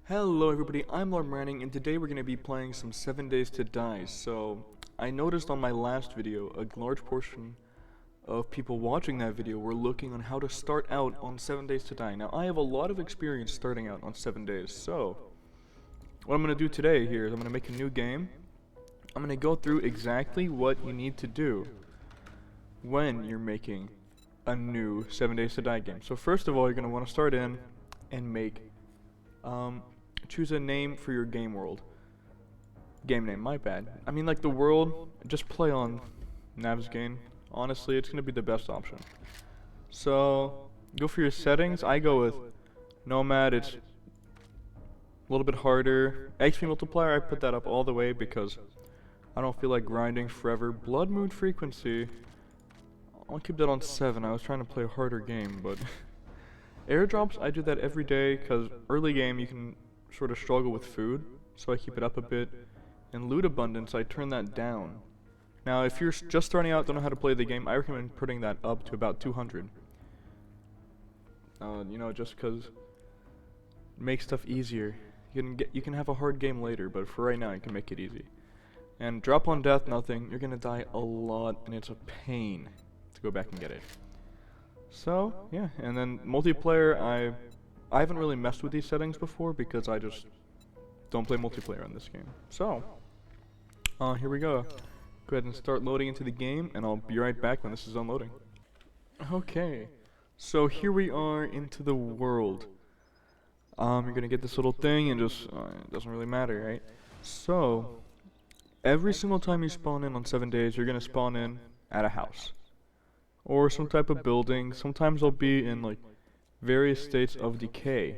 Hello everybody, I'm Lord Manning, and today we're going to be playing some 7 Days to Die. So, I noticed on my last video, a large portion of people watching that video were looking on how to start out on 7 Days to Die. Now, I have a lot of experience starting out on 7 days, so what I'm going to do today here is I'm going to make a new game. I'm going to go through exactly what you need to do when you're making a new 7 Days to Die game. So first of all, you're going to want to start in and make choose a name for your game world. Game name, my bad. I mean, like the world, just play on Navezgane. Honestly, it's gonna be the best option. So, go for your settings. I go with Nomad. It's a little bit harder. XP multiplier, I put that up all the way because I don't feel like grinding forever. Blood moon frequency, I'll keep that on 7. I was trying to play a harder game, but airdrops, I do that every day because early game you can sort of struggle with food, so I keep it up a bit. And loot abundance, I turn that down. Now, if you're just starting out, don't know how to play the game, I recommend putting that up to about 200. Just because it makes stuff easier. You can have a hard game later, but for right now, you can make it easy. And drop on death, nothing. You're gonna die a lot, and it's a pain to go back and get it. So, yeah, and then multiplayer, I haven't really messed with these settings before because I just don't play multiplayer on this game. So, here we go. Go ahead and start loading into the game, and I'll be right back when this is unloading. Okay, so here we are into the world. You're gonna get this little thing and just, it doesn't really matter, right? So, every single time you spawn in on 7 days, you're gonna spawn in at a house. Or some type of building. Sometimes they'll be in, like, various states of decay,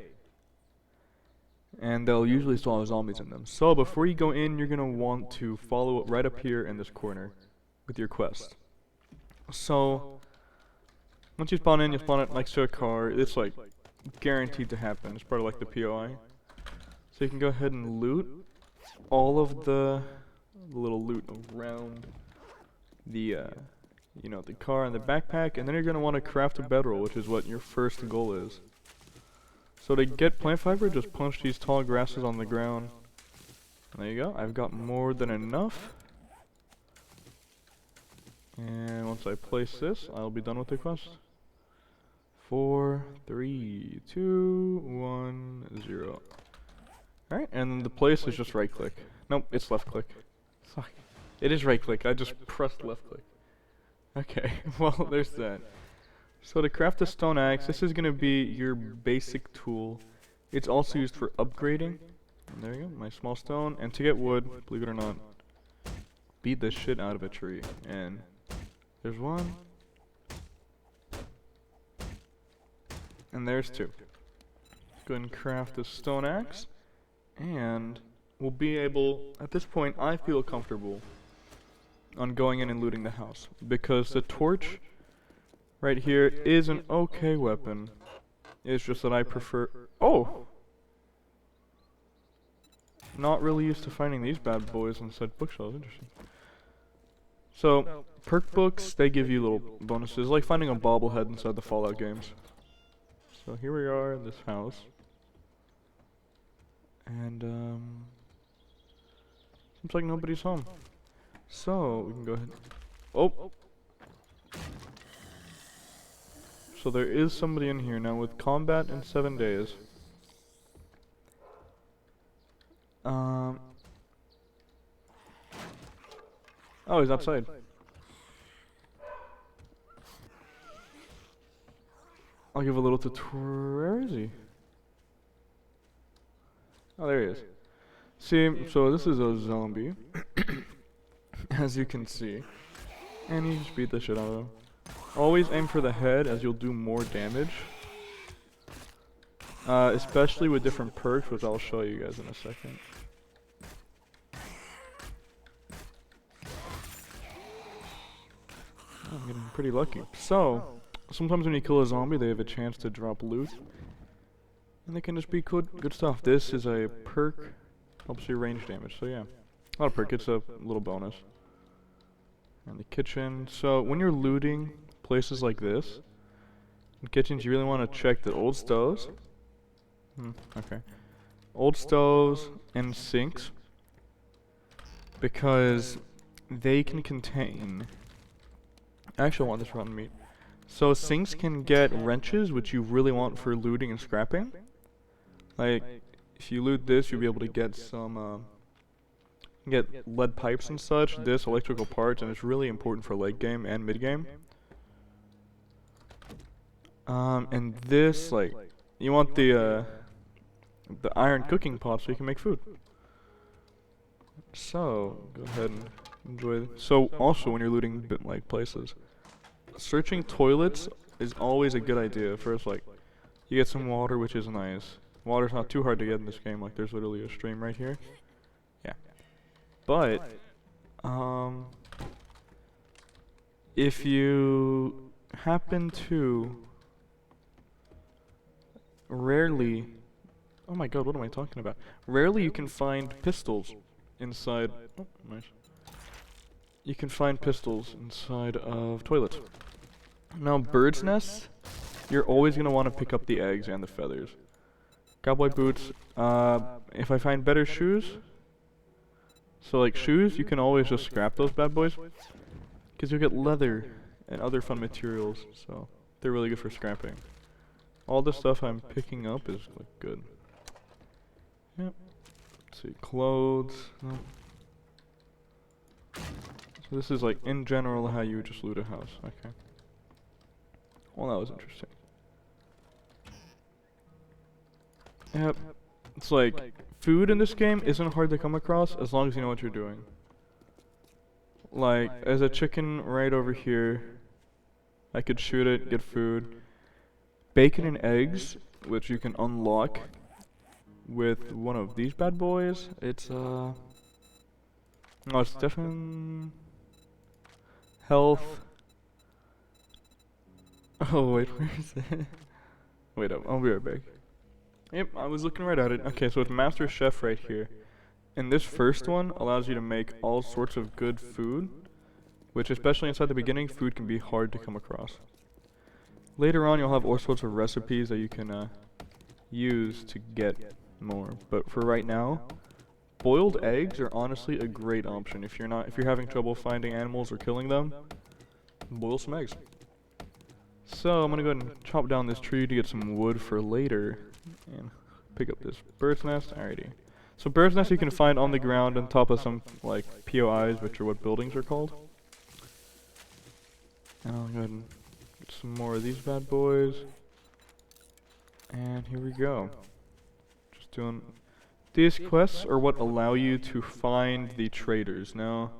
and they'll usually still have zombies in them. So before you go in, you're gonna want to follow it right up here in this corner with your quest. So once you spawn in, you spawn it next to a car. It's like guaranteed to happen. It's part of like the POI. So you can go ahead and loot all of the little loot around the the car and the backpack, and then you're going to want to craft a bedroll, which is what your first goal is. So to get plant fiber, just punch these tall grasses on the ground. And there you go, I've got more than enough. And once I place this, I'll be done with the quest. 4, 3, 2, 1, 0. Alright, and then the place is just right click. Nope, it's left click. Fuck. It is right click, I just pressed left click. Okay, well, there's that. So to craft a stone axe, this is going to be your basic tool. It's also used for upgrading. And there you go, my small stone. And to get wood, believe it or not, beat the shit out of a tree. And there's one. And there's 2. Go ahead and craft a stone axe. And we'll be able, at this point, I feel comfortable on going in and looting the house, because the torch right here is an okay weapon. It's just that I prefer not really used to finding these bad boys inside bookshelves. Interesting. So perk books, they give you little bonuses, like finding a bobblehead inside the Fallout games. So here we are in this house, and seems like nobody's home. So, we can go ahead. Oh! So there is somebody in here now with combat in 7 days. Oh, he's outside. I'll give a little tutorial. Where is he? Oh, there he is. See, so this is a zombie. As you can see, and you just beat the shit out of him. Always aim for the head, as you'll do more damage, especially with different perks, which I'll show you guys in a second. I'm getting pretty lucky. So sometimes when you kill a zombie, they have a chance to drop loot, and they can just be good stuff. This is a perk, helps your range damage, so yeah, not a perk, it's a little bonus. And the kitchen. So when you're looting places like this, in kitchens, you really want to check the old stoves. Okay. old stoves and sinks because they can contain. Actually, I want this rotten meat. So sinks can get wrenches, which you really want for looting and scrapping. Like, if you loot this, you'll be able to get some, get lead pipes and such, this, electrical parts, and it's really important for late game and mid game. And this, like, you want the iron cooking pot so you can make food. So, go ahead and enjoy. So, also when you're looting like places, searching toilets is always a good idea. First, like, you get some water, which is nice. Water's not too hard to get in this game. Like, there's literally a stream right here. Yeah. But, if you happen to rarely, oh my god, what am I talking about? Rarely you can find pistols inside, oh, nice. You can find pistols inside of toilets. Now, bird's nests, you're always going to want to pick up the eggs and the feathers. Cowboy boots, if I find better shoes, so like shoes, you can always just scrap those bad boys, because you'll get leather and other fun materials, so they're really good for scrapping. All the stuff I'm picking up is like good. Yep. Let's see, clothes. No. So this is like in general how you would just loot a house. Okay. Well, that was interesting. Yep. It's like food in this game isn't hard to come across as long as you know what you're doing. Like, as a chicken right over here, I could shoot it, get food. Bacon and eggs, which you can unlock with one of these bad boys. It's no, it's definitely health. Oh wait, where is it? Wait up, I'll be right back. Yep, I was looking right at it. Okay, so it's Master Chef right here. And this first one allows you to make all sorts of good food, which especially inside the beginning, food can be hard to come across. Later on, you'll have all sorts of recipes that you can use to get more. But for right now, boiled eggs are honestly a great option. If you're having trouble finding animals or killing them, boil some eggs. So I'm gonna go ahead and chop down this tree to get some wood for later, and pick up this bird's nest. Alrighty. So bird's nest you can find on the ground on top of some like POIs, which are what buildings are called. And I'll go ahead and get some more of these bad boys. And here we go. Just doing these quests are what allow you to find the traders. Now,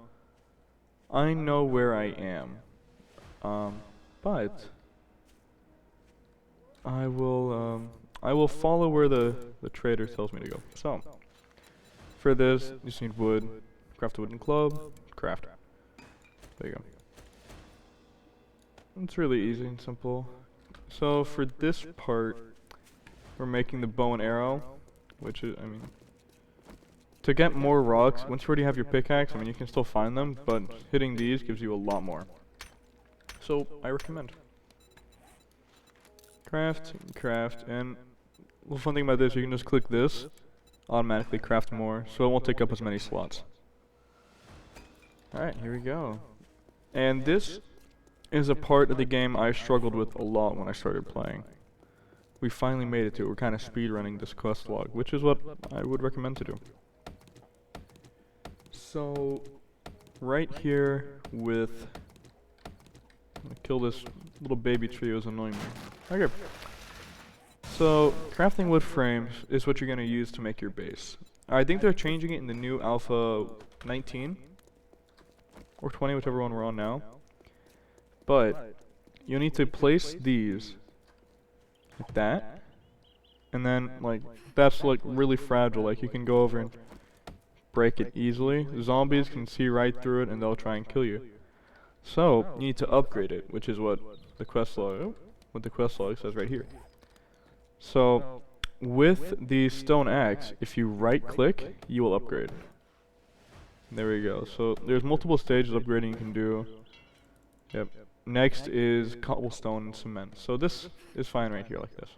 I know where I am, but I will follow where the trader tells me to go. So, for this, you just need wood, craft a wooden club, craft. There you go. It's really easy and simple. So for this part, we're making the bow and arrow, which is, I mean, to get more rocks, once you already have your pickaxe, I mean, you can still find them, but hitting these gives you a lot more. So, I recommend. Craft, and the fun thing about this, you can just click this, automatically craft more, so it won't take up as many slots. Alright, here we go. And this is a part of the game I struggled with a lot when I started playing. We finally made it to it. We're kind of speedrunning this quest log, which is what I would recommend to do. So, right here with... I'm gonna kill this little baby tree, it was annoying me. Okay. So, crafting wood frames is what you're gonna use to make your base. I think they're changing it in the new Alpha 19 or 20, whichever one we're on now. But you'll need to place these like that, and then like that's like really fragile. Like you can go over and break it easily. Zombies can see right through it and they'll try and kill you. So you need to upgrade it, which is what the quest log says right here. So with the stone axe, if you right click, you will upgrade. There we go. So there's multiple stages of upgrading you can do. Yep. Next is cobblestone and cement. So this is fine right here like this.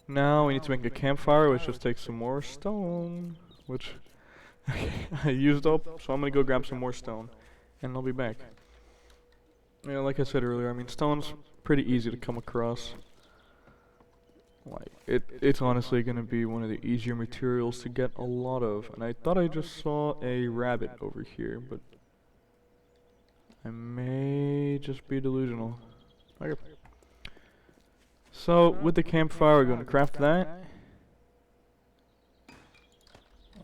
Now we need to make a campfire, which just takes some more stone, which I used up, so I'm gonna go grab some more stone, and I'll be back. Yeah, like I said earlier, I mean, stone's pretty easy to come across. Like, it's honestly gonna be one of the easier materials to get a lot of, and I thought I just saw a rabbit over here, but I may just be delusional. Okay. So, with the campfire, we're going to craft that.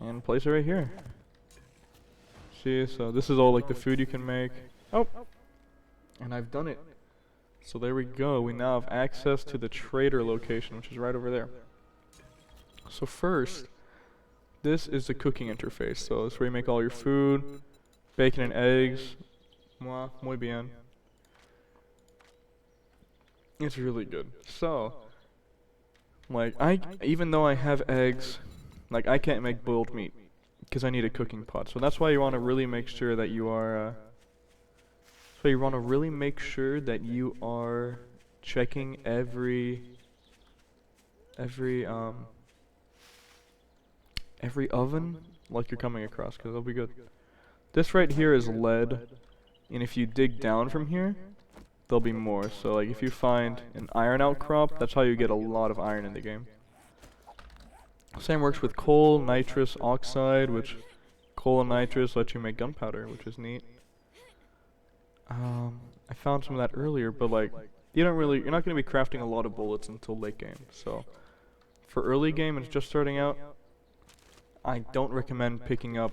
And place it right here. See, so this is all like the food you can make. Oh! And I've done it. So there we go. We now have access to the trader location, which is right over there. So first, this is the cooking interface. So this is where you make all your food, bacon and eggs. Mwah, muy bien. It's really good. So, like, even though I have eggs, like, I can't make boiled meat because I need a cooking pot. So that's why you want to really make sure that you are. So you want to really make sure that you are checking every oven like you're coming across, because that'll be good. This right here is lead, and if you dig down from here, there'll be more. So like if you find an iron outcrop, that's how you get a lot of iron in the game. Same works with coal, nitrous oxide, which coal and nitrous let you make gunpowder, which is neat. I found some of that earlier, but like you're not gonna be crafting a lot of bullets until late game. So for early game and it's just starting out, I don't recommend picking up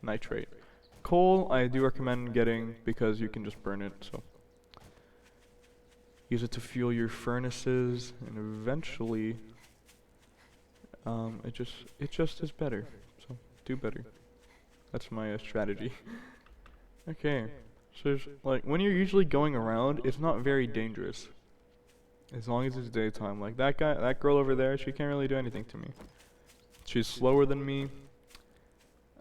nitrate. Coal I do recommend getting because you can just burn it. So use it to fuel your furnaces, and eventually, it just is better. So do better. That's my strategy. Okay, so like when you're usually going around, it's not very dangerous, as long as it's daytime. Like that girl over there, she can't really do anything to me. She's slower than me,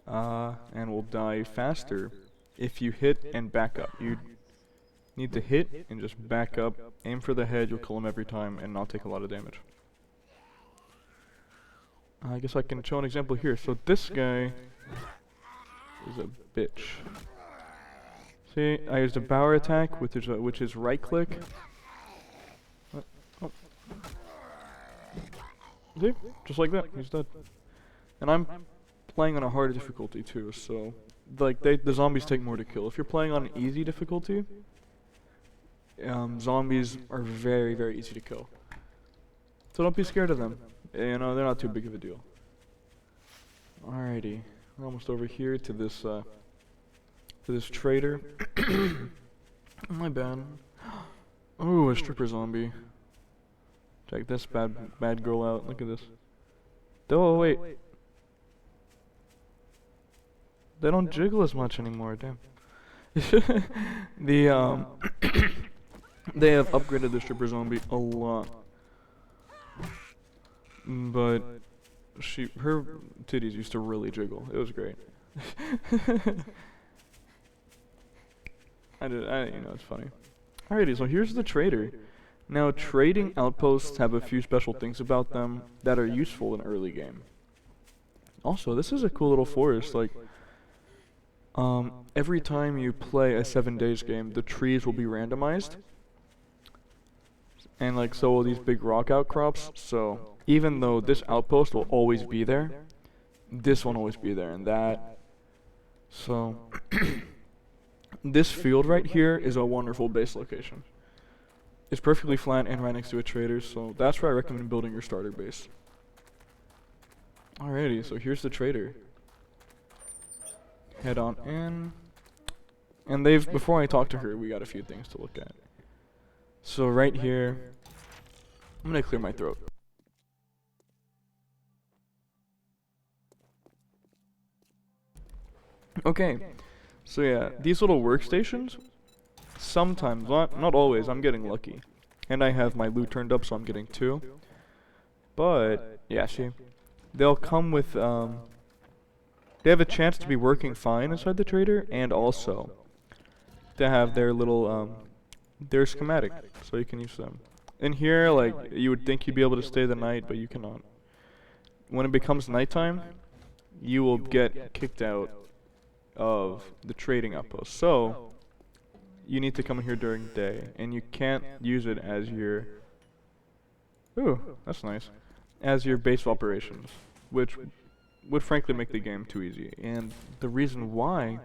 and will die faster if you hit and back up. You need to hit and just back up, aim for the head, you'll kill him every time and not take a lot of damage. I guess I can show an example here. So this guy is a bitch. See, I used a power attack, which is right click. Oh. See? Just like that, he's dead. And I'm playing on a harder difficulty too, so like the zombies take more to kill. If you're playing on an easy difficulty, zombies are very, very easy to kill. So don't be scared of them. You know, they're not too big of a deal. Alrighty, we're almost over here to this trader. My bad. Ooh, a stripper zombie. Check this bad girl out. Look at this. Oh wait. They don't jiggle as much anymore. Damn. They have upgraded the stripper zombie a lot, but her titties used to really jiggle. It was great. You know, it's funny. Alrighty, so here's the trader. Now, trading outposts have a few special things about them that are useful in early game. Also, this is a cool little forest. Like, every time you play a 7 days game, the trees will be randomized. And like so will these big rock outcrops. So even though this outpost will always be there, this won't always be there, and that. So this field right here is a wonderful base location. It's perfectly flat and right next to a trader, so that's where I recommend building your starter base. Alrighty, so here's the trader. Head on in. And before I talk to her, we got a few things to look at. So right here, I'm gonna clear my throat. Okay, so yeah, these little workstations, sometimes, not always, I'm getting lucky. And I have my loot turned up, so I'm getting 2. But, yeah, see, they'll come with, they have a chance to be working fine inside the trader, and also to have their little, their schematic, so you can use them. In here, like, you would think you'd be able to stay the night, but you cannot. When it becomes nighttime, you will get kicked out of the trading outpost. So, you need to come in here during the day, and you can't use it as your... Ooh, that's nice. As your base of operations, which would frankly make the game too easy. And the reason why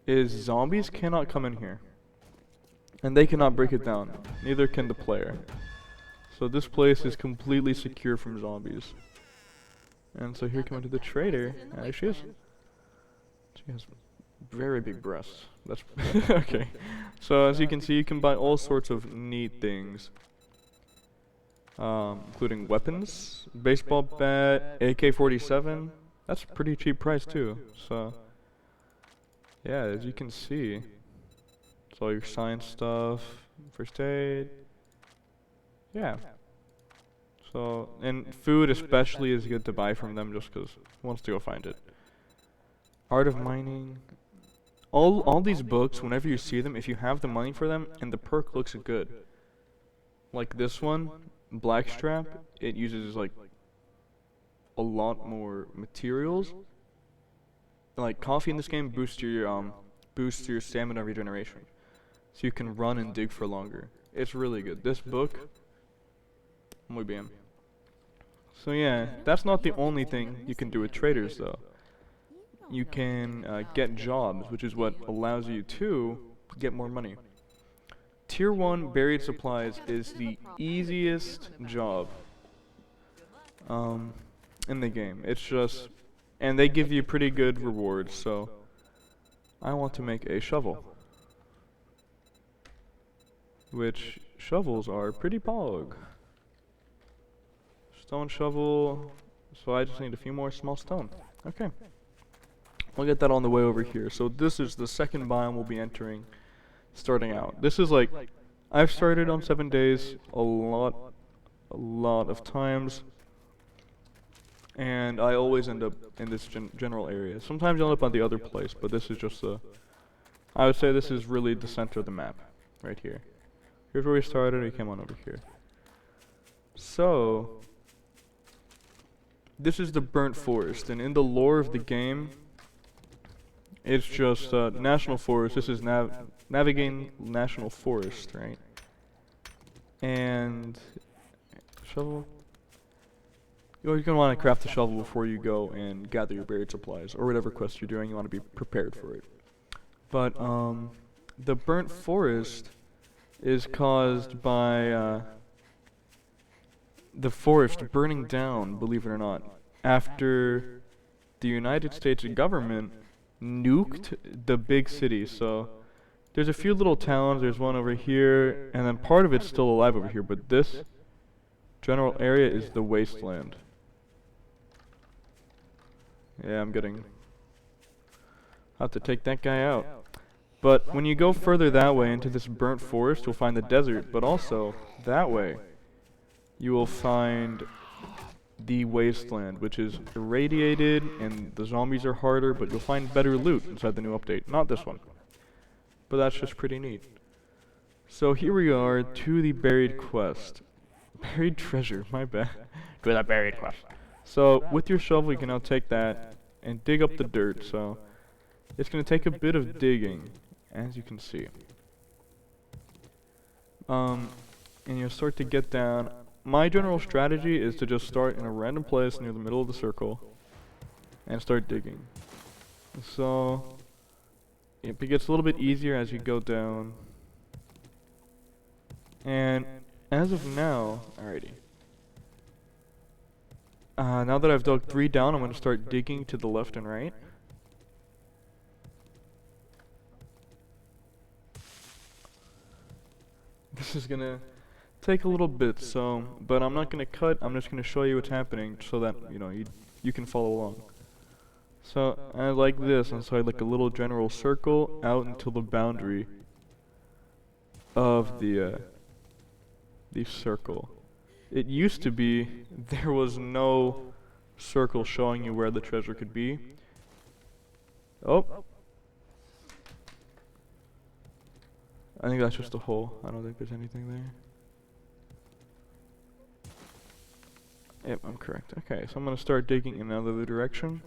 is zombies cannot come in here. And they cannot break it down. Neither can the player. So this place is completely secure from zombies. And so here coming to the trader. She has very big breasts. That's okay. So as you can see, you can buy all sorts of neat things. Including weapons, baseball bat, AK-47. That's a pretty cheap price too. So yeah, as you can see, it's all your science stuff, first aid. Yeah. So, and food especially is good to buy from them just because who wants to go find it. Art of mining. All these books, whenever you see them, if you have the money for them and the perk looks good. Like this one, Blackstrap, it uses like a lot more materials. Like coffee in this game boosts your stamina regeneration, so you can run and dig for longer. It's really good. This book, muy bien. So yeah, that's not the only thing you can do with traders though. You can get jobs, which is what allows you to get more money. Tier 1 buried supplies is the easiest job in the game. It's just, and they give you pretty good rewards, so I want to make a shovel. Which shovels are pretty pog. Stone shovel, so I just need a few more small stone. Okay. We'll get that on the way over here. So this is the second biome we'll be entering. Starting out. This is like, I've started on 7 days a lot of times, and I always end up in this general area. Sometimes I'll end up on the other place, but this is just I would say this is really the center of the map, right here. Here's where we started, we came on over here. So, this is the Burnt Forest, and in the lore of the game, it's just National Forest. This is Navigating National Forest, right? And shovel. You're gonna want to craft the shovel before you go and gather your buried supplies or whatever quest you're doing. You want to be prepared for it. But the Burnt Forest is caused by the forest burning down. Believe it or not, after the United States government nuked the big cities. So there's a few little towns, there's one over here, and then part of it's still alive over here, but this general area is the wasteland. Yeah, I'll have to take that guy out. But when you go further that way into this burnt forest, you'll find the desert, but also that way you will find the wasteland, which is irradiated, and the zombies are harder, but you'll find better loot inside the new update. Not this one, but that's just pretty neat. So here we are to the buried quest. Buried treasure, my bad. To the buried quest. So with your shovel you can now take that and dig up the dirt. So it's going to take a bit of digging, as you can see. And you'll start to get down. My general strategy is to just start in a random place near the middle of the circle and start digging. So it gets a little bit easier as you go down. And as of now, alrighty. Now that I've dug 3 down, I'm going to start digging to the left and right. This is going to take a little bit, but I'm not going to cut. I'm just going to show you what's happening so that, you can follow along. So, I like this, and so I like a little general circle out until the boundary of the circle. It used to be there was no circle showing you where the treasure could be. Oh. I think that's just a hole. I don't think there's anything there. Yep, I'm correct. Okay, so I'm gonna start digging in another direction.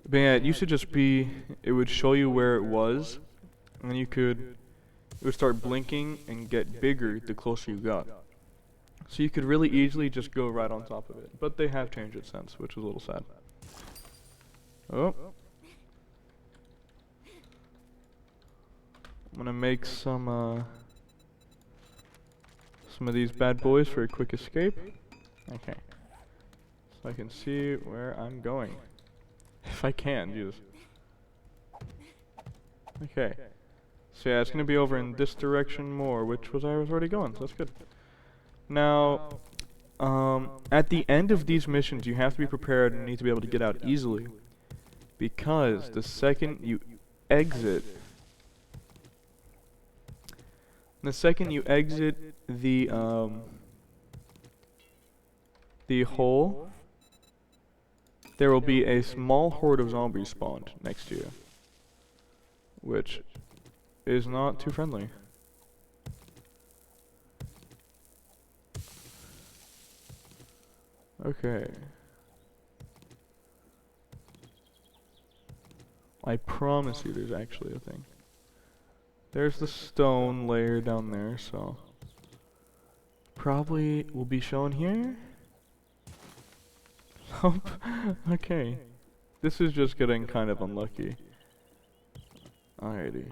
But yeah, it used to just be, it would show you where it was, and then it would start blinking and get bigger the closer you got. So you could really easily just go right on top of it. But they have changed it since, which is a little sad. Oh. I'm gonna make some of these bad boys for a quick escape. Okay. So I can see where I'm going. If I can, Jesus. Okay. So yeah, it's gonna be over in this direction more, which was I was already going, so that's good. Now, at the end of these missions, you have to be prepared and need to be able to get out easily, because the second you exit, the hole, there will be a small horde of zombies spawned next to you, which is not too friendly. Okay. I promise you there's actually a thing. There's the stone layer down there, so probably will be shown here. Nope. Okay. This is just getting kind of unlucky. Alrighty.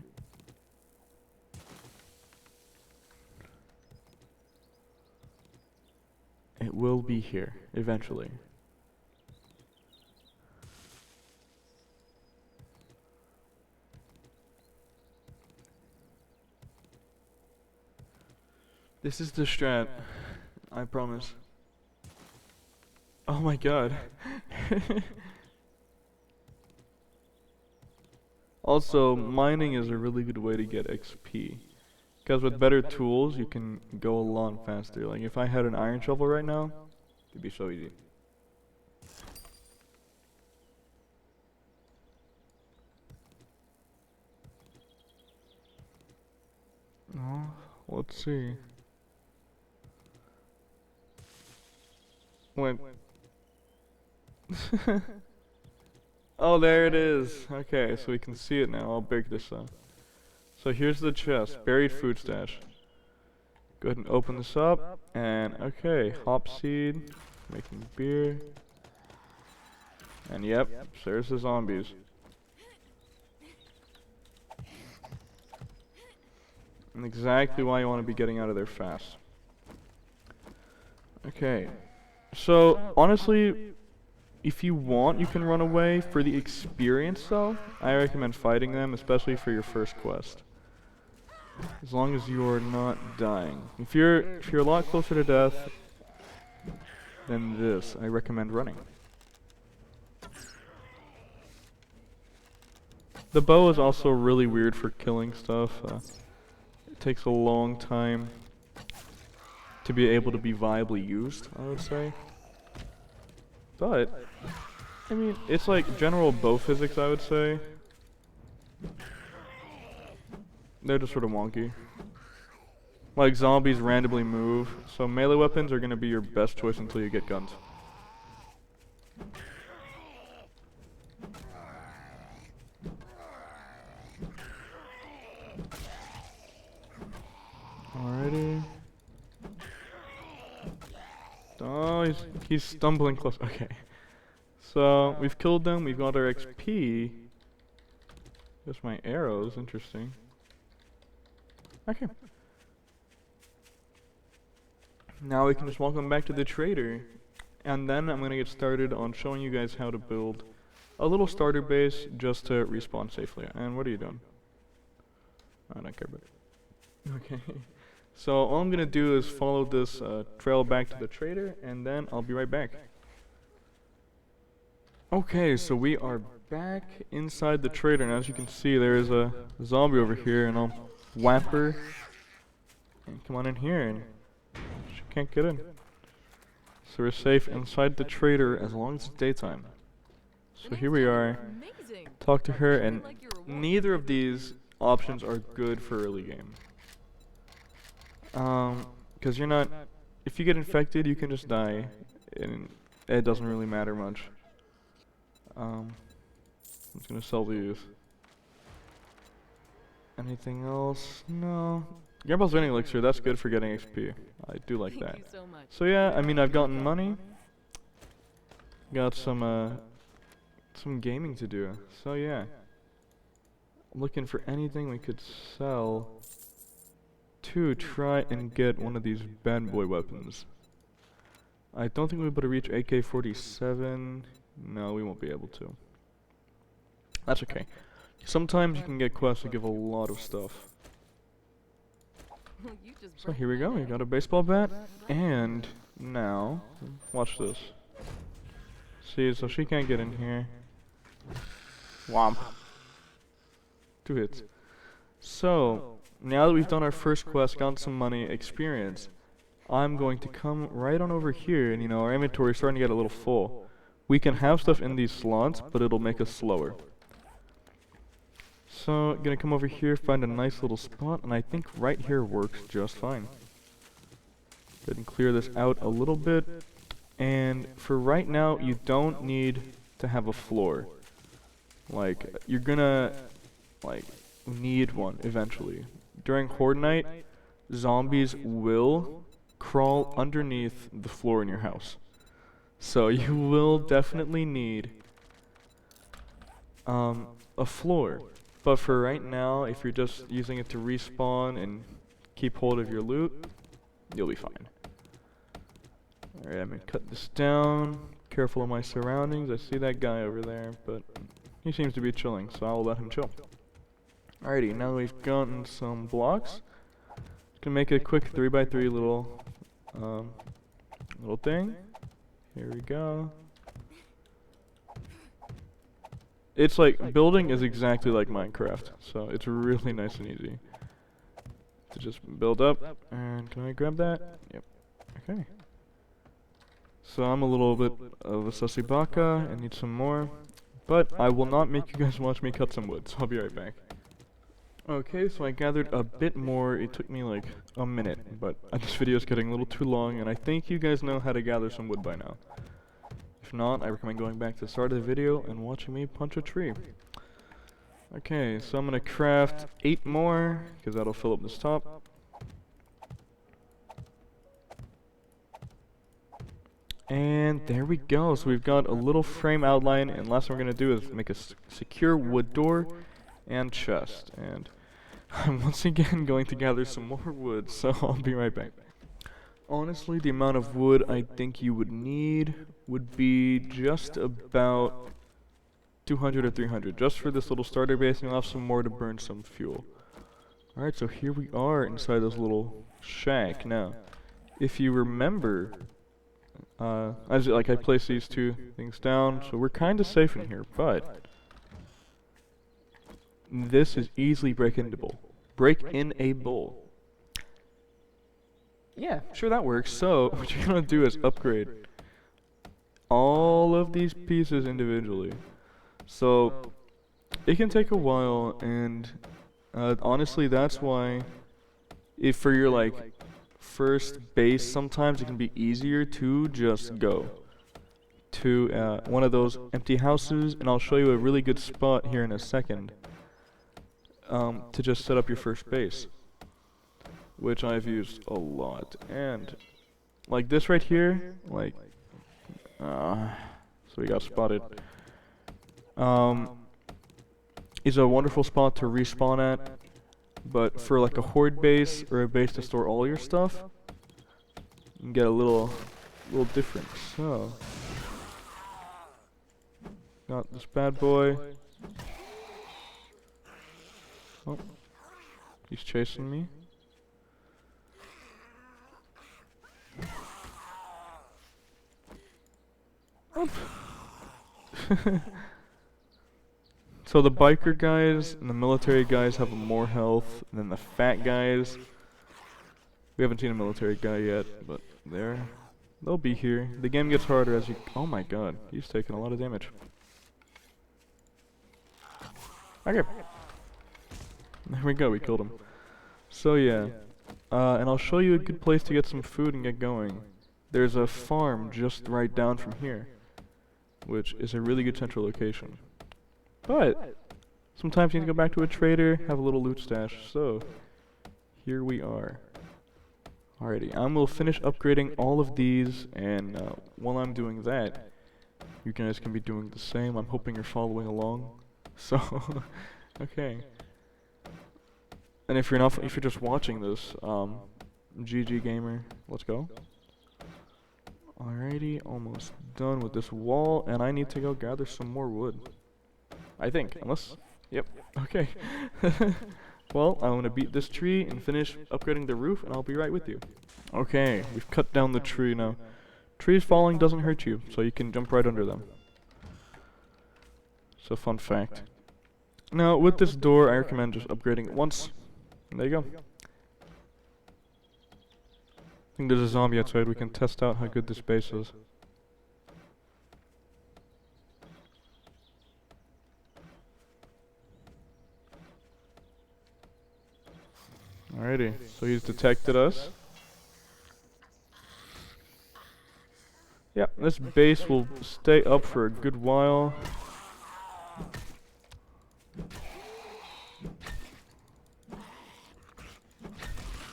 It will be here, eventually. This is the strat, I promise. Oh my god. Also, mining is a really good way to get XP. Because with better tools, you can go a lot faster. Like, if I had an iron shovel right now, it'd be so easy. Oh, let's see. Wait. Oh, there it is. Okay, so we can see it now. I'll break this up. So here's the chest, buried food stash. Go ahead and open this up, and okay, hop seed, making beer. And yep, so there's the zombies. And exactly why you want to be getting out of there fast. Okay, so honestly, if you want, you can run away. For the experience though, I recommend fighting them, especially for your first quest. As long as you're not dying. If you're a lot closer to death than this, I recommend running. The bow is also really weird for killing stuff. It takes a long time to be able to be viably used, I would say. But, I mean, it's like general bow physics, I would say. They're just sort of wonky. Like, zombies randomly move, so melee weapons are gonna be your best choice until you get guns. Alrighty. Oh, he's stumbling close. Okay. So, we've killed them, we've got our XP. Just my arrows, interesting. Okay. Now we can just welcome back to the trader. And then I'm gonna get started on showing you guys how to build a little starter base just to respawn safely. And what are you doing? I don't care about it. Okay. So all I'm gonna do is follow this trail back to the trader, and then I'll be right back. Okay, so we are back inside the trader, and as you can see, there is a zombie over here, and I'll whap her. And come on in here, and she can't get in. So we're safe inside the trader as long as it's daytime. So here we are. Talk to her, and neither of these options are good for early game. Because you're not, if you get infected, you can just die. and it doesn't really matter much. I'm just gonna sell these. Anything else? No. Grandpa's Vending Elixir, that's good for getting XP. I do like that. So yeah, I mean, I've gotten money. Got some gaming to do. So yeah. Looking for anything we could sell to try and get one of these bad boy weapons. I don't think we'll be able to reach AK-47. No, we won't be able to. That's okay. Sometimes you can get quests that give a lot of stuff. So here we go, we got a baseball bat, and now, watch this. See, so she can't get in here. Womp. 2 hits. So, now that we've done our first quest, gotten some money, experience, I'm going to come right on over here, and our inventory is starting to get a little full. We can have stuff in these slots, but it'll make us slower. So, gonna come over here, find a nice little spot, and I think right here works just fine. Go ahead and clear this out a little bit. And for right now, you don't need to have a floor. Like, you're gonna, need one eventually. During Horde Night, zombies will crawl underneath the floor in your house. So you will definitely need a floor. But for right now, if you're just using it to respawn and keep hold of your loot, you'll be fine. Alright, I'm gonna cut this down. Careful of my surroundings. I see that guy over there, but he seems to be chilling, so I'll let him chill. Alrighty, now we've gotten some blocks. Gonna make a quick 3x3 little thing. Here we go. It's like, building is exactly like Minecraft, so it's really nice and easy to just build up. And can I grab that? Yep. Okay. So I'm a little bit of a sussy baka and need some more, but I will not make you guys watch me cut some wood, so I'll be right back. Okay, so I gathered a bit more. It took me like a minute, but this video is getting a little too long, and I think you guys know how to gather some wood by now. If not, I recommend going back to the start of the video and watching me punch a tree. Okay, so I'm gonna craft 8 more, because that'll fill up this top. And there we go, so we've got a little frame outline, and last thing we're gonna do is make a secure wood door and chest. And I'm once again going to gather some more wood, so I'll be right back. Honestly, the amount of wood I think you would need would be just about 200 or 300, just for this little starter base, and you'll have some more to burn some fuel. Alright, so here we are inside this little shack. Now, if you remember, I placed these 2 things down, so we're kind of safe in here, but this is easily break-inable. Break-in-able. Yeah, sure, that works. So, what you're gonna do is upgrade all of these pieces individually. So, it can take a while, and honestly, that's why, if for your first base, sometimes it can be easier to just go to one of those empty houses, and I'll show you a really good spot here in a second to just set up your first base, which I've used a lot. And like this right here, so we got spotted, is a wonderful spot to respawn at. But for like a horde base or a base to store all your stuff, you can get a little different. So, got this bad boy. Oh, he's chasing me. Oop. So the biker guys and the military guys have more health than the fat guys. We haven't seen a military guy yet, but they'll be here. The game gets harder as you... Oh my god, he's taking a lot of damage. Okay. There we go, we killed him. So yeah. And I'll show you a good place to get some food and get going. there's a farm just right down from here, which is a really good central location. But sometimes you need to go back to a trader, have a little loot stash. So here we are. Alrighty, I will finish upgrading all of these, and while I'm doing that, you guys can be doing the same. I'm hoping you're following along. So, okay. And if you're not, if you're just watching this, GG gamer, let's go. Alrighty, almost done with this wall, and I need to go gather some more wood. I think, unless, yep, okay. Well, I'm gonna beat this tree and finish upgrading the roof, and I'll be right with you. Okay, we've cut down the tree now. Trees falling doesn't hurt you, so you can jump right under them. So fun fact. Now, with this door, I recommend just upgrading it once. And there you go. I think there's a zombie outside. We can test out how good this base is. Alrighty, so he's detected us. Yeah, this base will stay up for a good while.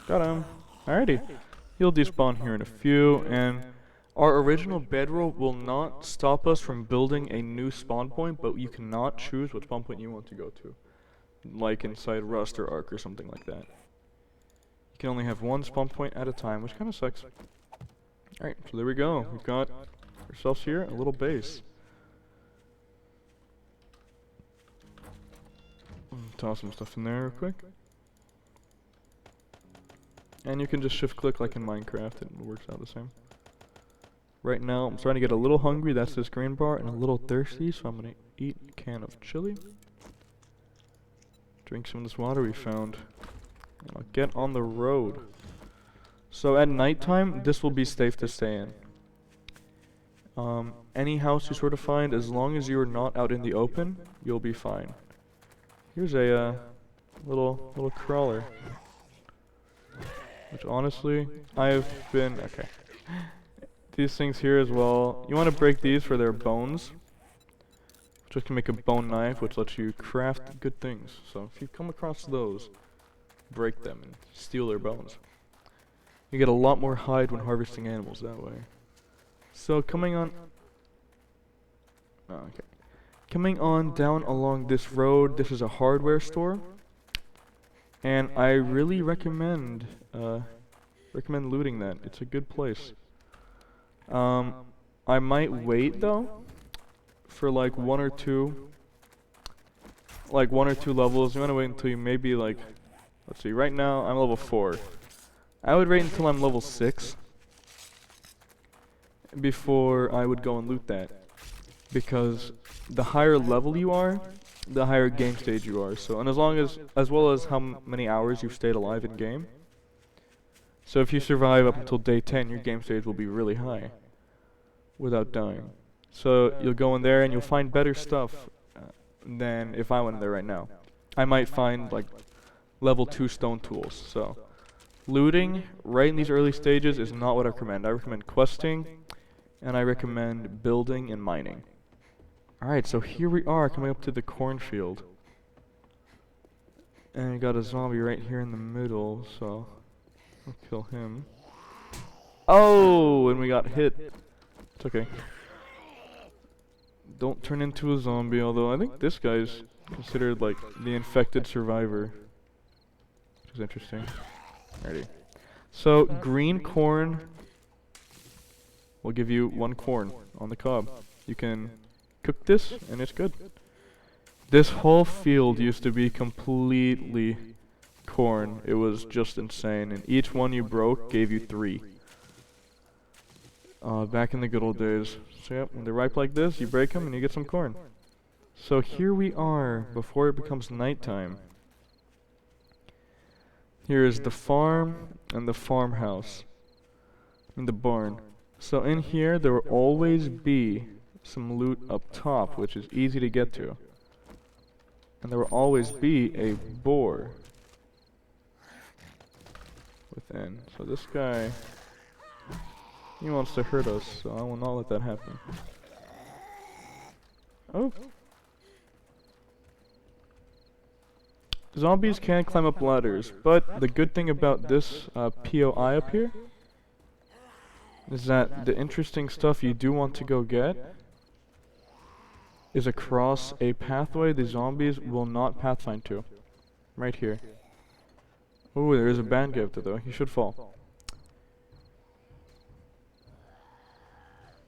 Got him. Alrighty. He'll despawn here in a few, and our original bedroll will not stop us from building a new spawn point, but you cannot choose what spawn point you want to go to. Like inside Rust or Ark or something like that. You can only have one spawn point at a time, which kind of sucks. Alright, so there we go. We've got ourselves here a little base. Toss some stuff in there real quick. And you can just shift click like in Minecraft, it works out the same. Right now, I'm starting to get a little hungry, that's this green bar, and a little thirsty, so I'm gonna eat a can of chili. Drink some of this water we found. And I'll get on the road. So at nighttime, this will be safe to stay in. Any house you sort of find, as long as you're not out in the open, you'll be fine. Here's a little crawler. Which honestly, I've been, okay. These things here as well, you want to break these for their bones. Just can make a bone knife, which lets you craft good things. So if you come across those, break them and steal their bones. You get a lot more hide when harvesting animals that way. So coming on, coming on down along this road, this is a hardware store. And I really recommend looting that. It's a good place. I might wait though for like one or two levels. You want to wait until you maybe like, let's see. Right now I'm level 4. I would wait until I'm level 6 before I would go and loot that, because the higher level you are, the higher game stage you are. So, and as well as how many hours you've stayed alive in game. So if you survive up until day 10, your game stage will be really high without dying. So you'll go in there and you'll find better stuff than if I went in there right now. I might find like level 2 stone tools. So looting right in these early stages is not what I recommend. I recommend questing, and I recommend building and mining. Alright, so here we are coming up to the cornfield. And we got a zombie right here in the middle, so I'll kill him. Oh, and we got hit. It's okay. Don't turn into a zombie, although I think this guy's considered like the infected survivor. Which is interesting. Alrighty. So, green corn will give you 1 corn on the cob. You can cook this, and it's good. This whole field used to be completely corn. It was just insane, and each one you broke gave you 3. Back in the good old days. So yep, when they're ripe like this, you break them and you get some corn. So here we are, before it becomes nighttime. Here is the farm and the farmhouse, and the barn. So in here, there will always be some loot up top, which is easy to get to. And there will always be a boar within. So this guy He wants to hurt us, so I will not let that happen. Oh. Zombies can climb up ladders, but the good thing about this POI up here is that the interesting stuff you do want to go get is across a pathway the zombies will not pathfind to. Right here. Ooh, there is a band gift though. He should fall.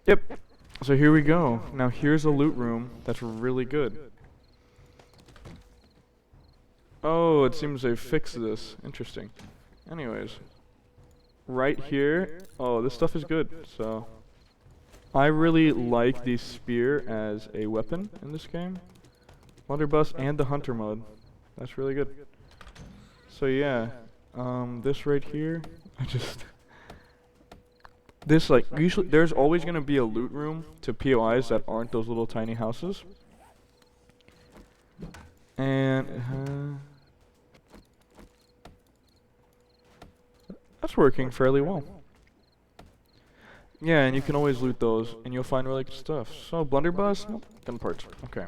Yep. So here we go. Now here's a loot room that's really good. Oh, it seems they've fixed this. Interesting. Anyways. Right here. Oh, this stuff is good. So I really like the spear as a weapon in this game. Blunderbuss and the hunter mode. That's really good. So yeah. This right here. This, like, usually, there's always gonna be a loot room to POIs that aren't those little tiny houses. And, that's working fairly well. Yeah, and you can always loot those, and you'll find really good stuff. So, blunderbuss? Nope, gun parts. Okay.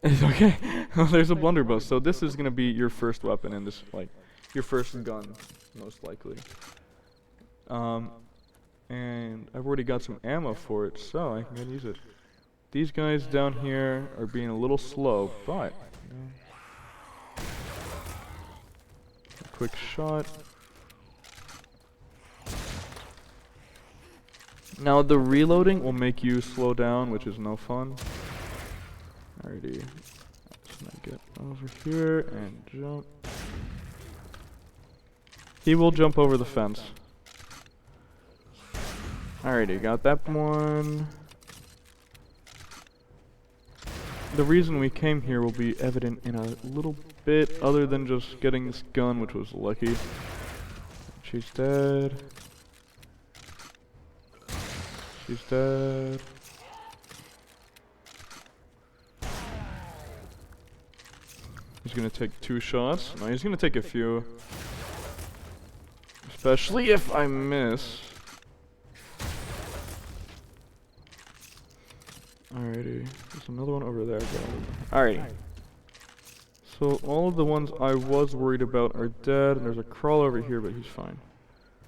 It's okay. There's a blunderbuss. So this is gonna be your first weapon in this, like, your first gun, most likely. And I've already got some ammo for it, so I can go and use it. These guys down here are being a little slow, but a quick shot. Now the reloading will make you slow down, which is no fun. Alrighty, let's not get over here and jump. He will jump over the fence. Alrighty, got that one. The reason we came here will be evident in a little bit, other than just getting this gun, which was lucky. She's dead. She's dead. He's gonna take 2 shots. No, he's gonna take a few. Especially if I miss. Alrighty. There's another one over there. Alrighty. So all of the ones I was worried about are dead. And there's a crawl over here, but he's fine.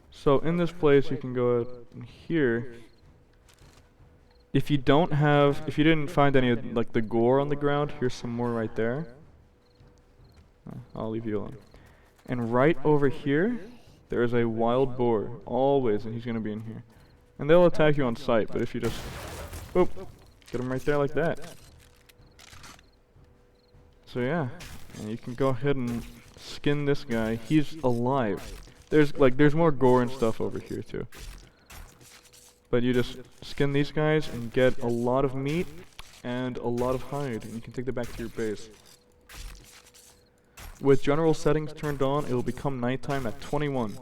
So in this place you can go out in here. If you didn't find any of like the gore on the ground, here's some more right there. I'll leave you alone. And right over here, there is a wild boar, always, and he's gonna be in here. And they'll attack you on sight, but if you just, boop, get him right there like that. So yeah, and you can go ahead and skin this guy. He's alive. There's more gore and stuff over here too. But you just skin these guys and get a lot of meat and a lot of hide, and you can take that back to your base. With general settings turned on, it will become nighttime at 21.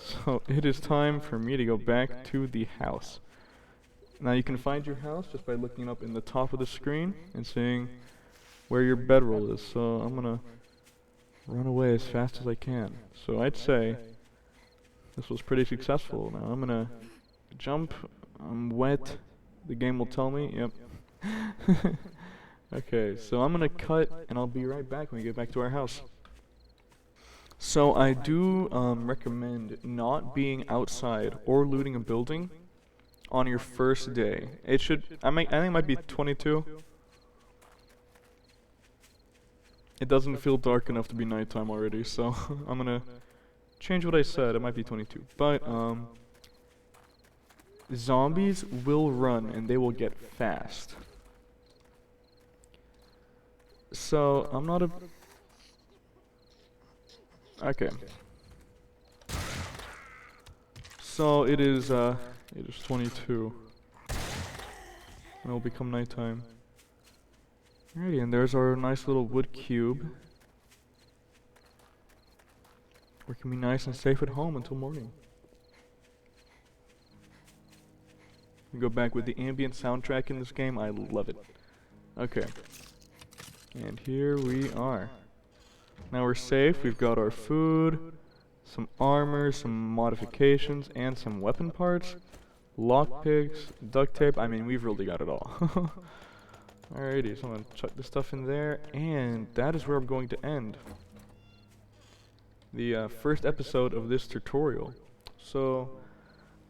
So it is time for me to go back to the house. Now you can find your house just by looking up in the top of the screen and seeing where your bedroll is. So I'm gonna run away as fast as I can. So I'd say this was pretty successful. Now I'm gonna jump. I'm wet. The game will tell me. Yep. Okay, so I'm gonna cut and I'll be right back when we get back to our house. So I do recommend not being outside or looting a building on your first day. I think it might be 22. It doesn't feel dark enough to be nighttime already, so I'm gonna change what I said. It might be 22. But zombies will run and they will get fast. So I'm not a okay. So it is 22. And it'll become nighttime. Alrighty, and there's our nice little wood cube. We can be nice and safe at home until morning. We go back with the ambient soundtrack in this game. I love it. Okay. And here we are. Now we're safe. We've got our food. some armor, some modifications, and some weapon parts. Lockpicks, duct tape. I mean, we've really got it all. Alrighty, so I'm gonna chuck this stuff in there, and that is where I'm going to end the first episode of this tutorial. So,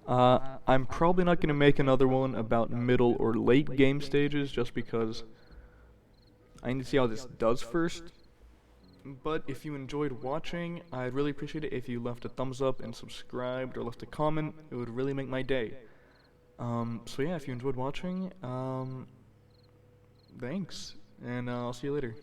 I'm probably not gonna make another one about middle or late game stages, just because I need to see how this does first. But if you enjoyed watching, I'd really appreciate it if you left a thumbs up and subscribed or left a comment. It would really make my day. So yeah, if you enjoyed watching, thanks, and I'll see you later.